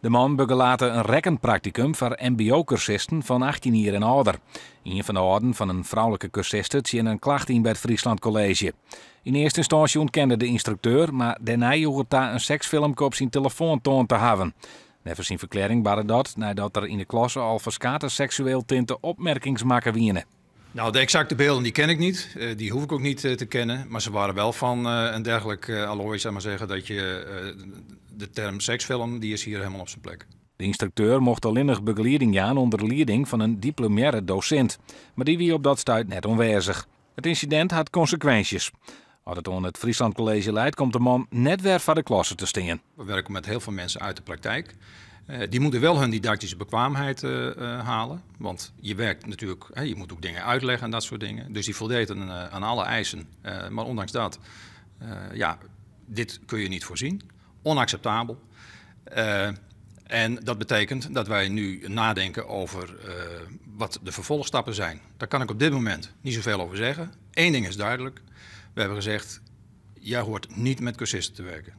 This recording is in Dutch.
De man begeleidde een rekkenpracticum voor mbo-cursisten van 18 jaar en ouder. Een van de ouderen van een vrouwelijke cursiste tjien een klacht in bij het Friesland College. In eerste instantie ontkende de instructeur, maar daarna joeg het daar een seksfilmpje op zijn telefoontoon te hebben. Never zijn verklaring waren dat nadat er in de klasse al verschillende seksueel tinte opmerkingsmaken wienen. Nou, de exacte beelden die ken ik niet. Die hoef ik ook niet te kennen. Maar ze waren wel van een dergelijk allooi, zeg maar zeggen, dat de term seksfilm, die is hier helemaal op zijn plek. De instructeur mocht alleen nog begeleiding aan onder leiding van een diplomaire docent. Maar die wie op dat stuit net onwezig. Het incident had consequenties. Als het aan het Friesland College leidt, komt de man net weer voor de klasse te staan. We werken met heel veel mensen uit de praktijk. Die moeten wel hun didactische bekwaamheid halen. Want je werkt natuurlijk, je moet ook dingen uitleggen en dat soort dingen. Dus die voldeed aan alle eisen. Maar ondanks dat, dit kun je niet voorzien. Onacceptabel. En dat betekent dat wij nu nadenken over wat de vervolgstappen zijn. Daar kan ik op dit moment niet zoveel over zeggen. Eén ding is duidelijk. We hebben gezegd, jij hoort niet met cursisten te werken.